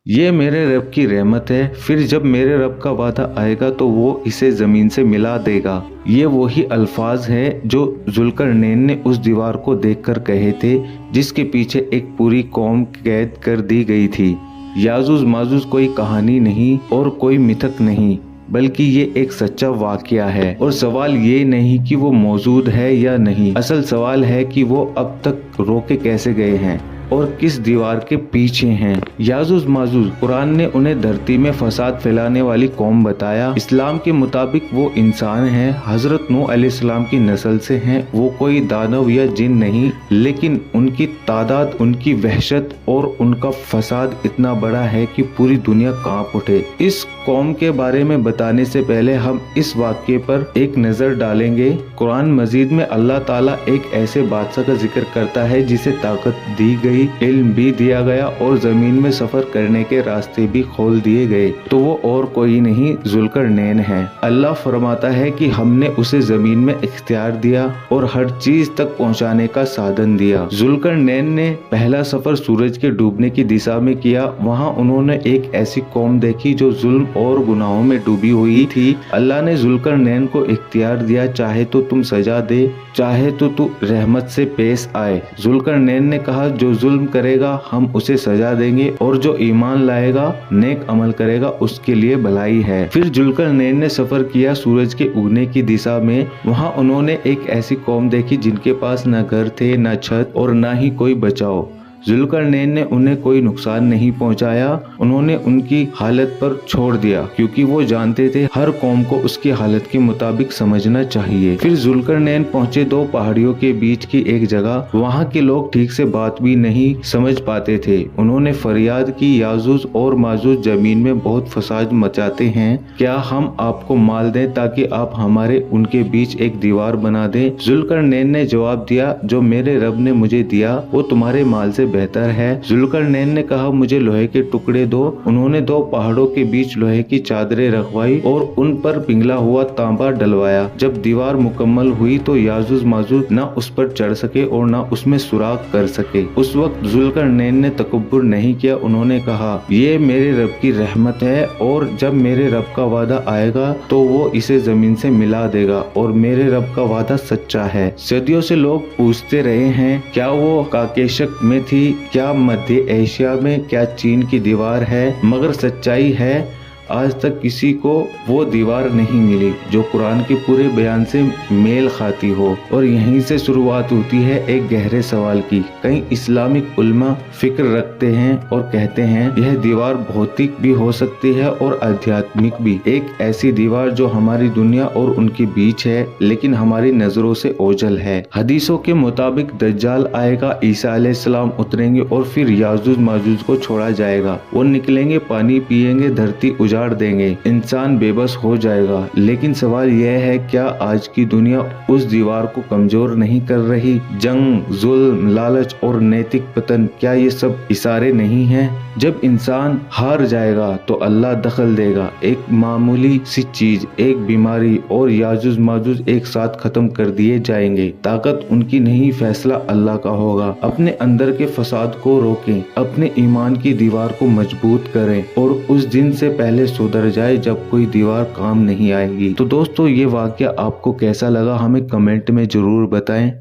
یہ میرے رب کی رحمت ہے، پھر جب میرے رب کا وعدہ آئے گا تو وہ اسے زمین سے ملا دے گا۔ یہ وہی الفاظ ہیں جو ذوالقرنین نے اس دیوار کو دیکھ کر کہے تھے جس کے پیچھے ایک پوری قوم قید کر دی گئی تھی۔ یاجوج ماجوج کوئی کہانی نہیں اور کوئی متھک نہیں، بلکہ یہ ایک سچا واقعہ ہے۔ اور سوال یہ نہیں کہ وہ موجود ہے یا نہیں، اصل سوال ہے کہ وہ اب تک روکے کیسے گئے ہیں اور کس دیوار کے پیچھے ہیں۔ یاجوج ماجوج، قرآن نے انہیں دھرتی میں فساد پھیلانے والی قوم بتایا۔ اسلام کے مطابق وہ انسان ہیں، حضرت نوح علیہ السلام کی نسل سے ہیں۔ وہ کوئی دانو یا جن نہیں، لیکن ان کی تعداد، ان کی وحشت اور ان کا فساد اتنا بڑا ہے کہ پوری دنیا کانپ اٹھے۔ اس قوم کے بارے میں بتانے سے پہلے ہم اس واقعے پر ایک نظر ڈالیں گے۔ قرآن مجید میں اللہ تعالیٰ ایک ایسے بادشاہ کا ذکر کرتا ہے جسے طاقت دی گئی، علم بھی دیا گیا اور زمین میں سفر کرنے کے راستے بھی کھول دیے گئے، تو وہ اور کوئی نہیں، ذوالقرنین ہے۔ اللہ فرماتا ہے کہ ہم نے اسے زمین میں اختیار دیا اور ہر چیز تک پہنچانے کا سادھن دیا۔ ذوالقرنین نے پہلا سفر سورج کے ڈوبنے کی دشا میں کیا۔ وہاں انہوں نے ایک ایسی قوم دیکھی جو ظلم اور گناہوں میں ڈوبی ہوئی تھی۔ اللہ نے ذوالقرنین کو اختیار دیا، چاہے تو تم سزا دے، چاہے تو رحمت سے پیش آئے۔ ذوالقرنین نے کہا جو ظلم کرے گا ہم اسے سزا دیں گے، اور جو ایمان لائے گا، نیک عمل کرے گا، اس کے لیے بھلائی ہے۔ پھر ذوالقرنین نے سفر کیا سورج کے اگنے کی دشا میں۔ وہاں انہوں نے ایک ایسی قوم دیکھی جن کے پاس نہ گھر تھے، نہ چھت اور نہ ہی کوئی بچاؤ۔ ذوالقرنین نے انہیں کوئی نقصان نہیں پہنچایا، انہوں نے ان کی حالت پر چھوڑ دیا، کیونکہ وہ جانتے تھے ہر قوم کو اس کی حالت کے مطابق سمجھنا چاہیے۔ پھر ذوالقرنین پہنچے دو پہاڑیوں کے بیچ کی ایک جگہ۔ وہاں کے لوگ ٹھیک سے بات بھی نہیں سمجھ پاتے تھے۔ انہوں نے فریاد کی، یاجوج اور ماجوج زمین میں بہت فساد مچاتے ہیں، کیا ہم آپ کو مال دیں تاکہ آپ ہمارے ان کے بیچ ایک دیوار بنا دیں؟ ذوالقرنین نے جواب دیا، جو میرے رب نے مجھے دیا وہ تمہارے مال سے بہتر ہے۔ ذوالقرنین نے کہا مجھے لوہے کے ٹکڑے دو۔ انہوں نے دو پہاڑوں کے بیچ لوہے کی چادریں رکھوائی اور ان پر پگھلا ہوا تانبا ڈلوایا۔ جب دیوار مکمل ہوئی تو یاجوج ماجوج نہ اس پر چڑھ سکے اور نہ اس میں سوراخ کر سکے۔ اس وقت ذوالقرنین نے تکبر نہیں کیا، انہوں نے کہا یہ میرے رب کی رحمت ہے، اور جب میرے رب کا وعدہ آئے گا تو وہ اسے زمین سے ملا دے گا، اور میرے رب کا وعدہ سچا ہے۔ صدیوں سے لوگ پوچھتے رہے ہیں کیا وہ کاکیشک میں تھی، کیا مدھیہ ایشیا میں، کیا چین کی دیوار ہے، مگر سچائی ہے آج تک کسی کو وہ دیوار نہیں ملی جو قرآن کے پورے بیان سے میل کھاتی ہو۔ اور یہیں سے شروعات ہوتی ہے ایک گہرے سوال کی۔ کئی اسلامک علماء فکر رکھتے ہیں اور کہتے ہیں یہ دیوار بھوتک بھی ہو سکتی ہے اور آدھیاتمک بھی، ایک ایسی دیوار جو ہماری دنیا اور ان کے بیچ ہے لیکن ہماری نظروں سے اوجھل ہے۔ حدیثوں کے مطابق دجال آئے گا، عیسیٰ علیہ السلام اتریں گے اور پھر یاجوج ماجوج کو چھوڑا جائے گا۔ وہ نکلیں گے، پانی پیئیں گے، دھرتی اجاڑ دیں گے، انسان بے بس ہو جائے گا۔ لیکن سوال یہ ہے کیا آج کی دنیا اس دیوار کو کمزور نہیں کر رہی؟ جنگ، ظلم، لالچ اور نیتک پتن، کیا یہ سب اشارے نہیں ہیں؟ جب انسان ہار جائے گا تو اللہ دخل دے گا۔ ایک معمولی سی چیز، ایک بیماری اور یاجوج ماجوج ایک ساتھ ختم کر دیے جائیں گے۔ طاقت ان کی نہیں، فیصلہ اللہ کا ہوگا۔ اپنے اندر کے فساد کو روکیں، اپنے ایمان کی دیوار کو مضبوط کریں، اور اس دن سے پہلے سدھر جائے جب کوئی دیوار کام نہیں آئے گی۔ تو دوستو یہ واقعہ آپ کو کیسا لگا ہمیں کمنٹ میں ضرور بتائیں۔